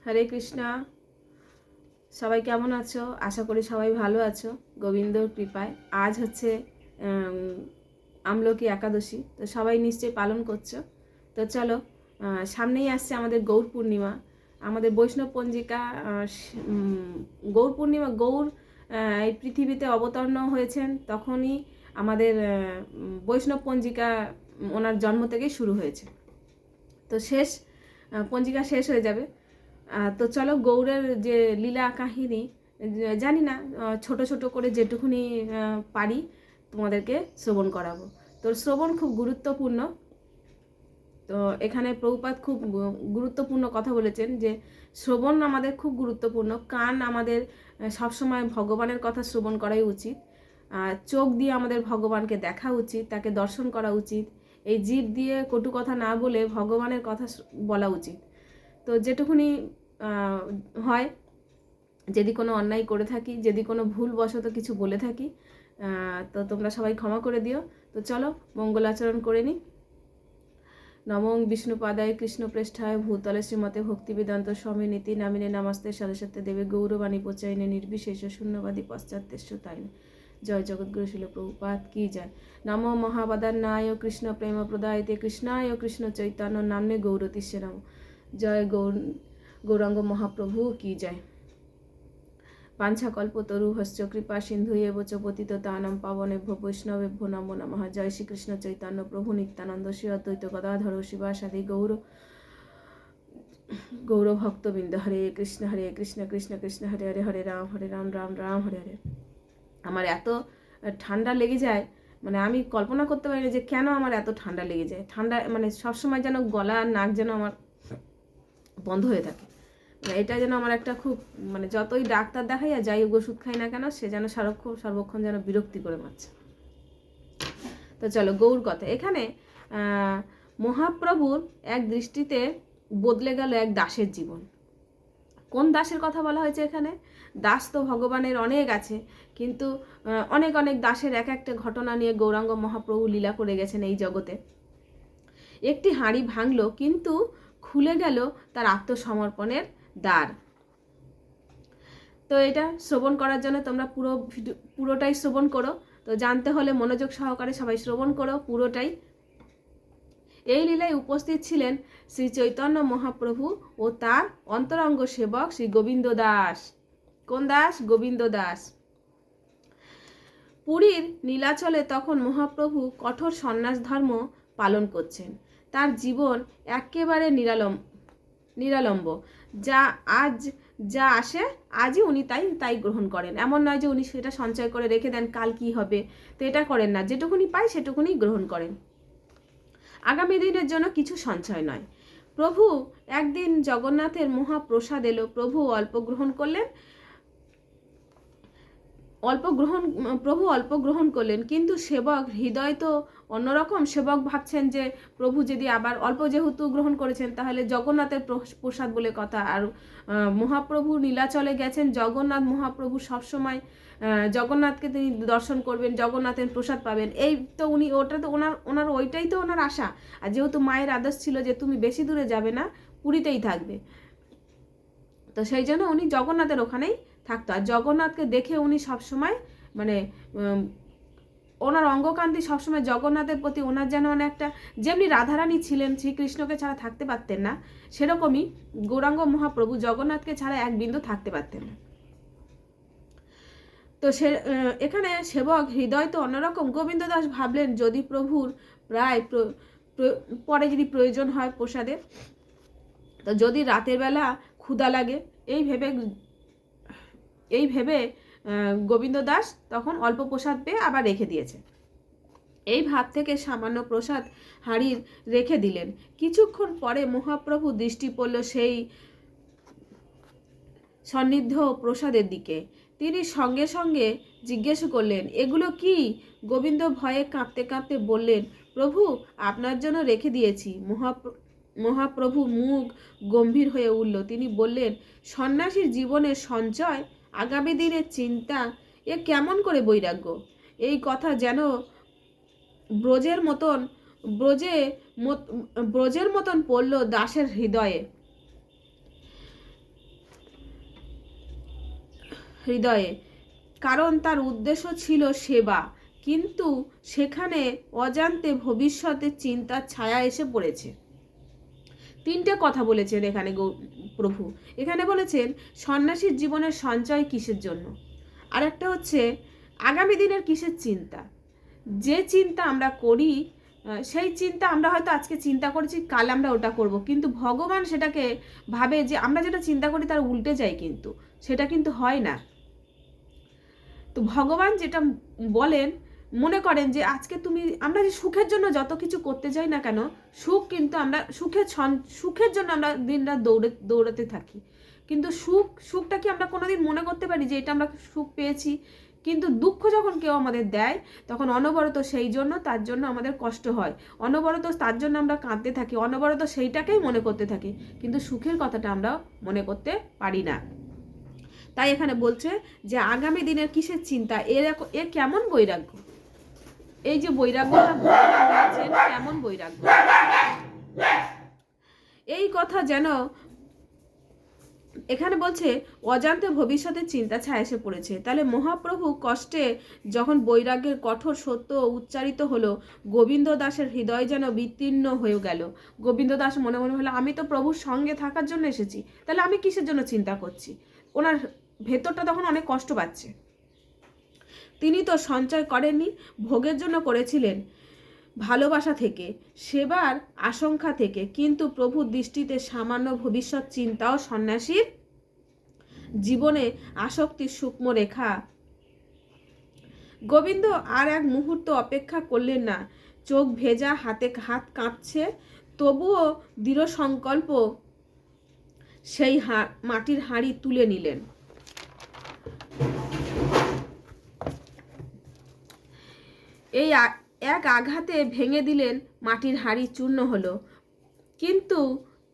হরে কৃষ্ণা। সবাই কেমন আছো? আশা করি সবাই ভালো আছো গোবিন্দর কৃপায়। আজ হচ্ছে আমলকি একাদশী, তো সবাই নিশ্চয়ই পালন করছো। তো চলো, সামনেই আসছে আমাদের গৌর পূর্ণিমা। আমাদের বৈষ্ণব পঞ্জিকা গৌর পূর্ণিমা, গৌর এই পৃথিবীতে অবতীর্ণ হয়েছেন তখনই আমাদের বৈষ্ণব পঞ্জিকা ওনার জন্ম থেকেই শুরু হয়েছে। তো শেষ পঞ্জিকা শেষ হয়ে যাবে। তো চলো, গৌড়ের যে লীলা কাহিনী জানি না, ছোট ছোট করে যেটুকুনি পারি তোমাদেরকে শ্রবণ করাবো। তো শ্রবণ খুব গুরুত্বপূর্ণ। তো এখানে প্রভুপাদ খুব গুরুত্বপূর্ণ কথা বলেছেন যে শ্রবণ আমাদের খুব গুরুত্বপূর্ণ। কান আমাদের সবসময় ভগবানের কথা শ্রবণ করাই উচিত। চোখ দিয়ে আমাদের ভগবানকে দেখা উচিত, তাকে দর্শন করা উচিত। এই জিভ দিয়ে কটু কথা না বলে ভগবানের কথা বলা উচিত। তো যেটুকুনি হয়, যদি কোনো অন্যায় করে থাকি, যদি কোনো ভুলবশত কিছু বলে থাকি, তো তোমরা সবাই ক্ষমা করে দিও। তো চলো মঙ্গলাচরণ করে নিই। নমঃ বিষ্ণুপাদায় কৃষ্ণপ্রেষ্ঠায় ভূতলে শ্রীমতে ভক্তিবেদান্ত স্বামী নীতি নামিনে নামাস্তে সরস্বতী দেবে গৌরবাণী প্রচারিণে নির্বিশেষ শূন্যবাদী পশ্চাত্যেশ্ব তাইনে। জয় জগৎগুরু শিল প্রভুপাদ কি জয়। নমো মহাবাদান্নায় কৃষ্ণ প্রেম প্রদায়তে কৃষ্ণায় কৃষ্ণ চৈতন্য নামনে গৌরতিষ্যে নম। জয় গৌরাঙ্গ মহাপ্রভু কি জয়। পাঞ্ছাকল্পতরুহশ্চ কৃপা সিন্ধু এব চ পতিতানাং পাবনেভ্যো বৈষ্ণবেভ্যো নমো নমঃ। জয় শ্রীকৃষ্ণ চৈতন্য প্রভু নিত্যানন্দ শ্রী অদ্বৈত গদাধর শিবাসাদি গৌর ভক্তবৃন্দ। হরে কৃষ্ণ কৃষ্ণ কৃষ্ণ হরে হরে, হরে রাম রাম রাম হরে হরে। আমার এত ঠান্ডা লেগে যায়, মানে আমি কল্পনা করতে পারি না যে কেন আমার এত ঠান্ডা লেগে যায়। ঠান্ডা মানে সবসময় যেন গলা নাক যেন আমার বন্ধ হয়ে থাকে। এটা যেন আমার একটা খুব, মানে যতই ডাক্তার দেখাই আর যাই ওষুধ খাই না কেন, সে যেন সর্বক্ষণ যেন বিরক্তি করে মারছে। তো চলো গৌর কথা। এখানে মহাপ্রভুর এক দৃষ্টিতে বদলে গেল এক দাসের জীবন। কোন দাসের কথা বলা হয়েছে এখানে? দাস তো ভগবানের অনেক আছে, কিন্তু অনেক অনেক দাসের এক একটা ঘটনা নিয়ে গৌরাঙ্গ মহাপ্রভু লীলা করে গেছেন এই জগতে। একটি হাঁড়ি ভাঙলো, কিন্তু খুলে গেল তার আত্মসমর্পণের দ্বার। তো এটা শ্রবণ করার জন্য তোমরা পুরোটাই শ্রবণ করো। তো জানতে হলে মনোযোগ সহকারে সবাই শ্রবণ করো পুরোটাই। এই লীলায় উপস্থিত ছিলেন শ্রী চৈতন্য মহাপ্রভু ও তার অন্তরঙ্গ সেবক শ্রী গোবিন্দ দাস। কোন দাস? গোবিন্দ দাস। পুরীর নীলাচলে তখন মহাপ্রভু কঠোর সন্ন্যাস ধর্ম পালন করছেন। তার জীবন একেবারে নিরালম্ব। যা আসে আজই উনি তাই গ্রহণ করেন। এমন নয় যে উনি সেটা সঞ্চয় করে রেখে দেন কাল কি হবে, তো এটা করেন না। যেটুকুনি পাই সেটুকুনি গ্রহণ করেন, আগামী দিনের জন্য কিছু সঞ্চয় নয়। প্রভু একদিন জগন্নাথের মহাপ্রসাদ এলো, প্রভু অল্প গ্রহণ করলেন, কিন্তু সেবক হৃদয় তো অন্যরকম। সেবক ভাবছেন যে প্রভু যদি আবার অল্প যেহেতু গ্রহণ করেছেন তাহলে জগন্নাথের প্রসাদ বলে কথা। আর মহাপ্রভু নীলাচলে গেছেন, জগন্নাথ মহাপ্রভু সবসময় জগন্নাথকে তিনি দর্শন করবেন, জগন্নাথের প্রসাদ পাবেন। এই তো উনি ওটা তো ওনার ওইটাই তো ওনার আশা। আর যেহেতু মায়ের আদেশ ছিল যে তুমি বেশি দূরে যাবে না, পুরীতেই থাকবে, তো সেই জন্য উনি জগন্নাথের ওখানেই থাকতো। আর জগন্নাথকে দেখে উনি সবসময় মানে ওনার অঙ্গকান্তি সবসময় জগন্নাথের প্রতি ওনার যেন একটা, যেমনি রাধারানী ছিলেন শ্রীকৃষ্ণকে ছাড়া থাকতে পারতেন না, সেরকমই গৌরাঙ্গ মহাপ্রভু জগন্নাথকে ছাড়া এক বিন্দু থাকতে পারতেন না। তো এখানে সেবক হৃদয় তো অন্যরকম। গোবিন্দ দাস ভাবলেন যদি প্রভুর পরে যদি প্রয়োজন হয় প্রসাদের, তো যদি রাতের বেলা ক্ষুধা লাগে, এই ভেবে গোবিন্দ দাস তখন অল্প প্রসাদ পেয়ে আবার রেখে দিয়েছে। এই ভাব থেকে সামান্য প্রসাদ হাঁড়ির রেখে দিলেন। কিছুক্ষণ পরে মহাপ্রভু দৃষ্টি পড়ল সেই সন্নিধ্য প্রসাদের দিকে। তিনি সঙ্গে সঙ্গে জিজ্ঞেস করলেন, এগুলো কি? গোবিন্দ ভয়ে কাঁপতে কাঁপতে বললেন, প্রভু আপনার জন্য রেখে দিয়েছি। মহাপ্রভু মুখ গম্ভীর হয়ে উঠল। তিনি বললেন, সন্ন্যাসীর জীবনের সঞ্চয়, আগামী দিনের চিন্তা, এ কেমন করে বৈরাগ্য? এই কথা যেন ব্রজের মতন পড়ল দাসের হৃদয়ে। হৃদয়ে, কারণ তার উদ্দেশ্য ছিল সেবা, কিন্তু সেখানে অজান্তে ভবিষ্যতের চিন্তার ছায়া এসে পড়েছে। তিনটে কথা বলেছেন এখানে প্রভু। এখানে বলেছেন সন্ন্যাসীর জীবনের সঞ্চয় কিসের জন্য, আর একটা হচ্ছে আগামী দিনের কিসের চিন্তা। যে চিন্তা আমরা করি সেই চিন্তা আমরা হয়তো আজকে চিন্তা করেছি, কাল আমরা ওটা করব, কিন্তু ভগবান সেটাকে ভাবে যে আমরা যেটা চিন্তা করি তার উল্টে যায়, কিন্তু সেটা কিন্তু হয় না। তো ভগবান যেটা বলেন, মনে করেন যে আজকে আমরা যে সুখের জন্য যত কিছু করতে যাই না কেন, সুখ কিন্তু আমরা সুখের জন্য আমরা দিনরাত দৌড়াতে থাকি, কিন্তু সুখটা কি আমরা কোনোদিন মনে করতে পারি যে এটা আমরা সুখ পেয়েছি? কিন্তু দুঃখ যখন কেউ আমাদের দেয়, তখন অনবরত সেই জন্য তার জন্য আমাদের কষ্ট হয়, অনবরত তার জন্য আমরা কাঁদতে থাকি, অনবরত সেইটাকেই মনে করতে থাকি, কিন্তু সুখের কথাটা আমরা মনে করতে পারি না। তাই এখানে বলছে যে আগামী দিনের কিসের চিন্তা, এ কেমন বৈরাগ্য। এই যে বৈরাগ্যটা বলেছেন, কেমন বৈরাগ্য, এই কথা যেন এখানে বলছে অজান্তে ভবিষ্যতের চিন্তা ছায়া এসে পড়েছে। তাহলে মহাপ্রভু কষ্টে যখন বৈরাগ্যের কঠোর সত্য উচ্চারিত হলো, গোবিন্দ দাসের হৃদয় যেন বিতীর্ণ হয়ে গেল। গোবিন্দ দাস মনে মনে হলো, আমি তো প্রভুর সঙ্গে থাকার জন্য এসেছি, তাহলে আমি কিসের জন্য চিন্তা করছি? ওনার ভেতরটা তখন অনেক কষ্ট পাচ্ছে। তিনি তো সঞ্চয় করেননি, ভোগের জন্য করেছিলেন, ভালোবাসা থেকে, সেবার আশঙ্কা থেকে, কিন্তু প্রভুর দৃষ্টিতে সামান্য ভবিষ্যৎ চিন্তাও সন্ন্যাসীর জীবনে আসক্তির সূক্ষ্ম রেখা। গোবিন্দ আর এক মুহূর্ত অপেক্ষা করলেন না। চোখ ভেজা, হাত কাঁপছে, তবুও দৃঢ় সংকল্প সেই মাটির হাঁড়ি তুলে নিলেন। এই এক আঘাতে ভেঙে দিলেন, মাটির হাঁড়ি চূর্ণ হলো, কিন্তু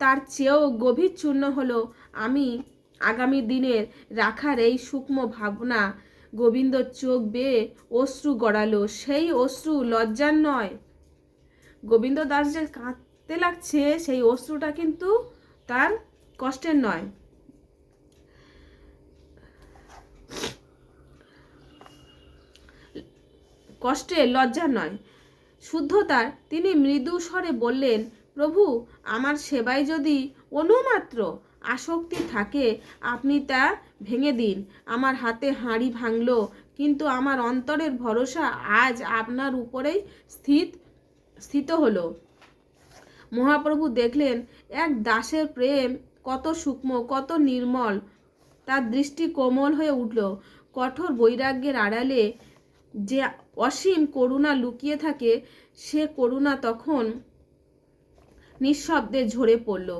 তার চেয়েও গভীর চূর্ণ হলো আমি আগামী দিনের রাখার এই সূক্ষ্ম ভাবনা। গোবিন্দ চোখ বেয়ে অশ্রু গড়ালো, সেই অশ্রু লজ্জার নয়। গোবিন্দ দাস যে কাঁদতে লাগছে, সেই অশ্রুটা কিন্তু তার কষ্টের নয়, কষ্টের, লজ্জার নয়, শুদ্ধতার। তিনি মৃদু স্বরে বললেন, প্রভু, আমার সেবায় যদি অনুমাত্র আসক্তি থাকে, আপনি তা ভেঙে দিন। আমার হাতে হাঁড়ি ভাঙলো, কিন্তু আমার অন্তরের ভরসা আজ আপনার উপরেই স্থিত হলো। মহাপ্রভু দেখলেন এক দাসের প্রেম কত সূক্ষ্ম, কত নির্মল। তার দৃষ্টি কোমল হয়ে উঠল। কঠোর বৈরাগ্যের আড়ালে যে অসীম করুণা লুকিয়ে থাকে, সে করুণা তখন নিঃশব্দে ঝরে পড়ল।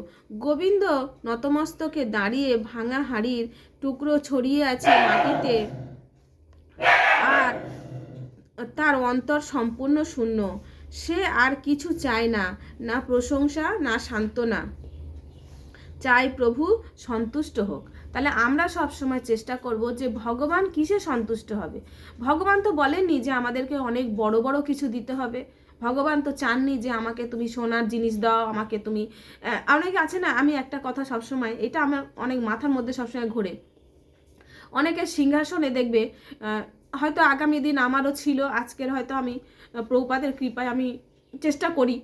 গোবিন্দ নতমস্তকে দাঁড়িয়ে, ভাঙা হাড়ির টুকরো ছড়িয়ে আছে মাটিতে, আর তার অন্তর সম্পূর্ণ শূন্য। সে আর কিছু চায় না, না প্রশংসা, না সান্ত্বনা, চাই প্রভু সন্তুষ্ট হোক। তাহলে আমরা সব সময় চেষ্টা করব যে ভগবান কিসে সন্তুষ্ট হবে। ভগবান তো বলেননি যে আমাদেরকে অনেক বড় বড় কিছু দিতে হবে। ভগবান তো চাননি যে আমাকে তুমি সোনার জিনিস দাও, আমাকে তুমি অনেকে আছে না, আমি একটা কথা সবসময়, এটা আমার অনেক মাথার মধ্যে সবসময় ঘোরে। অনেকের সিংহাসনে দেখবে, হয়তো আগামী দিন আমারও ছিল, আজকের হয়তো আমি প্রভুপাদের কৃপায় আমি চেষ্টা করি,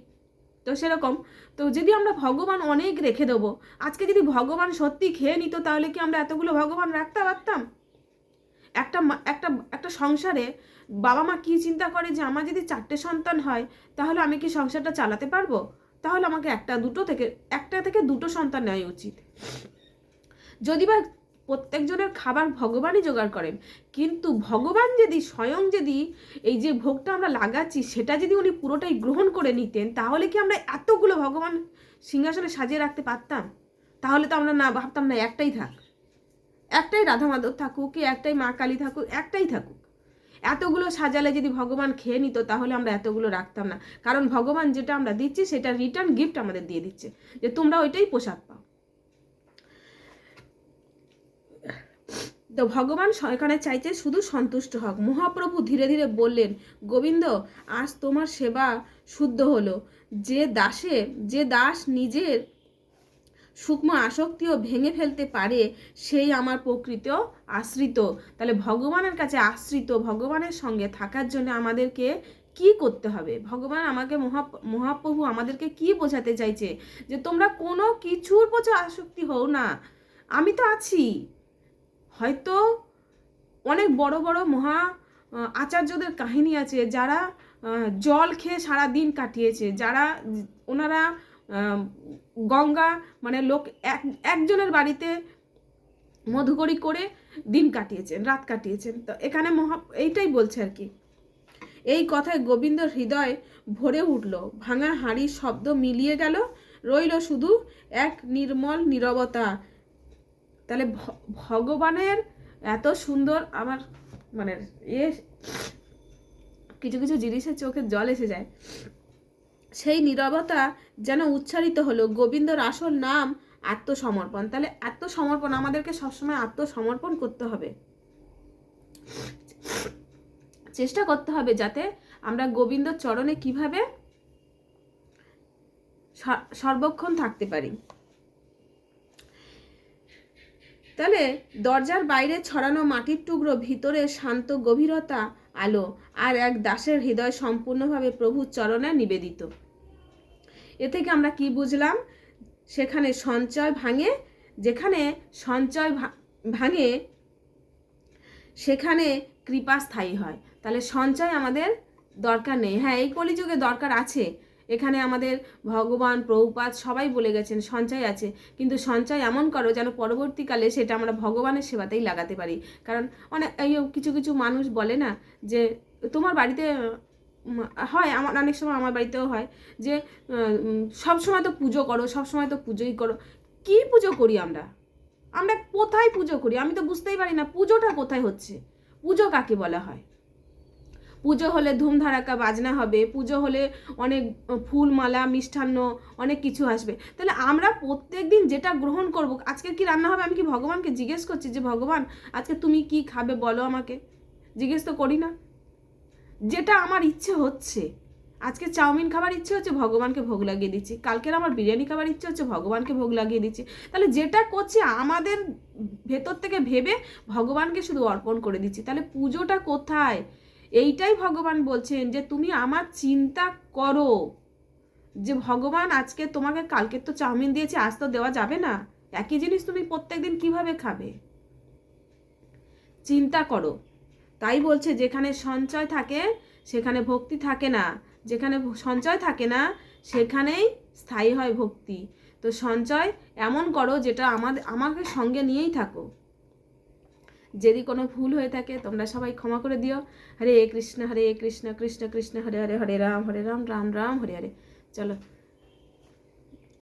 তো সেরকম। তো যদি আমরা ভগবান অনেক রেখে দেবো, আজকে যদি ভগবান সত্যি খেয়ে নিত, তাহলে কি আমরা এতগুলো ভগবান রাখতে পারতাম? একটা একটা একটা সংসারে বাবা মা কি চিন্তা করে যে আমার যদি 4টে সন্তান হয়, তাহলে আমি কি সংসারটা চালাতে পারবো? তাহলে আমাকে একটা থেকে দুটো সন্তান নেওয়া উচিত। যদি বা প্রত্যেকজনের খাবার ভগবানই জোগাড় করেন, কিন্তু ভগবান যদি স্বয়ং যদি এই যে ভোগটা আমরা লাগাচ্ছি, সেটা যদি উনি পুরোটাই গ্রহণ করে নিতেন, তাহলে কি আমরা এতগুলো ভগবান সিংহাসনে সাজিয়ে রাখতে পারতাম? তাহলে তো আমরা না ভাবতাম না একটাই থাক, একটাই রাধা মাধব থাকুক, কি একটাই মা কালী থাকুক, একটাই থাকুক। এতগুলো সাজালে যদি ভগবান খেয়ে নিত, তাহলে আমরা এতগুলো রাখতাম না। কারণ ভগবান যেটা আমরা দিচ্ছি, সেটা রিটার্ন গিফট আমাদের দিয়ে দিচ্ছে, যে তোমরা ওইটাই পোশাক পাও। তো ভগবান এখানে চাইছে শুধু সন্তুষ্ট হোক। মহাপ্রভু ধীরে ধীরে বললেন, গোবিন্দ, আজ তোমার সেবা শুদ্ধ হলো। যে দাস নিজের সূক্ষ্ম আসক্তিও ভেঙে ফেলতে পারে, সেই আমার প্রকৃত আশ্রিত। তাহলে ভগবানের কাছে আশ্রিত, ভগবানের সঙ্গে থাকার জন্য আমাদেরকে কি করতে হবে? ভগবান আমাকে মহাপ্রভু আমাদেরকে কি বোঝাতে চাইছে? যে তোমরা কোনো কিছুর প্রতি আসক্তি হও না, আমি তো আছি। হয়তো অনেক বড় বড় মহা আচার্যদের কাহিনী আছে, যারা জল খেয়ে সারা দিন কাটিয়েছে, যারা ওনারা গঙ্গা মানে লোক একজনের বাড়িতে মধুকরী করে দিন কাটিয়েছেন, রাত কাটিয়েছেন। তো এখানে এইটাই বলছে আর কি। এই কথায় গোবিন্দর হৃদয় ভরে উঠল, ভাঙা হাঁড়ির শব্দ মিলিয়ে গেল, রইল শুধু এক নির্মল নীরবতা। তাহলে ভগবানের এত সুন্দর, আমার মানে কিছু কিছু জিনিসের চোখে জল এসে যায়। সেই নীরবতা যেন উচ্চারিত হলো গোবিন্দর আসল নাম, আত্মসমর্পণ। তাহলে আত্মসমর্পণ, আমাদেরকে সবসময় আত্মসমর্পণ করতে হবে, চেষ্টা করতে হবে যাতে আমরা গোবিন্দর চরণে কিভাবে সর্বক্ষণ থাকতে পারি। তাহলে দরজার বাইরে ছড়ানো মাটির টুকরো, ভিতরে শান্ত গভীরতা, আলো, আর এক দাসের হৃদয় সম্পূর্ণভাবে প্রভুর চরণে নিবেদিত। এ থেকে আমরা কি বুঝলাম? সেখানে সঞ্চয় ভাঙে, যেখানে সঞ্চয় ভাঙে সেখানে কৃপা স্থায়ী হয়। তাহলে সঞ্চয় আমাদের দরকার নেই। হ্যাঁ, এই কলিযুগে দরকার আছে। এখানে আমাদের ভগবান প্রভুপাদ সবাই বলে গেছেন সঞ্চয় আছে, কিন্তু সঞ্চয় এমন করো যেন পরবর্তীকালে সেটা আমরা ভগবানের সেবাতেই লাগাতে পারি। কারণ কিছু কিছু মানুষ বলে না যে তোমার বাড়িতে হয়, আমার অনেক সময় আমার বাড়িতেও হয় যে সবসময় তো পুজো করো, সবসময় তো পুজোই করো। কি পুজো করি আমরা? আমরা কোথায় পুজো করি? আমি তো বুঝতেই পারি না পুজোটা কোথায় হচ্ছে। পুজো কাকে বলা হয়? পুজো হলে ধুমধারাক্কা বাজনা হবে, পুজো হলে অনেক ফুল মালা মিষ্টান্ন অনেক কিছু আসবে। তাহলে আমরা প্রত্যেক দিন যেটা গ্রহণ করব, আজকে কি রান্না হবে, আমি কি ভগবানকে জিজ্ঞেস করছি যে ভগবান আজকে তুমি কি খাবে বলো আমাকে? জিজ্ঞেস তো করি না। যেটা আমার ইচ্ছে হচ্ছে, আজকে চাউমিন খাবার ইচ্ছে হচ্ছে, ভগবানকে ভোগ লাগিয়ে দিচ্ছি। কালকের আমার বিরিয়ানি খাবার ইচ্ছে হচ্ছে, ভগবানকে ভোগ লাগিয়ে দিচ্ছি। তাহলে যেটা করছি আমাদের ভেতর থেকে ভেবে ভগবানকে শুধু অর্পণ করে দিচ্ছি। তাহলে পুজোটা কোথায়? এইটাই ভগবান বলছেন যে তুমি আমার চিন্তা করো, যে ভগবান আজকে তোমাকে কালকে তো চাউমিন দিয়েছে, আজ তো দেওয়া যাবে না, একই জিনিস তুমি প্রত্যেকদিন কিভাবে খাবে? চিন্তা করো। তাই বলছে যেখানে সঞ্চয় থাকে সেখানে ভক্তি থাকে না, যেখানে সঞ্চয় থাকে না সেখানেই স্থায়ী হয় ভক্তি। তো সঞ্চয় এমন করো যেটা আমাকে সঙ্গে নিয়েই থাকো। যদি কোনো ভুল হয়ে থাকে তোমরা সবাই ক্ষমা করে দিও। হরে কৃষ্ণ কৃষ্ণ কৃষ্ণ হরে হরে, হরে রাম রাম রাম হরে হরে। চলো।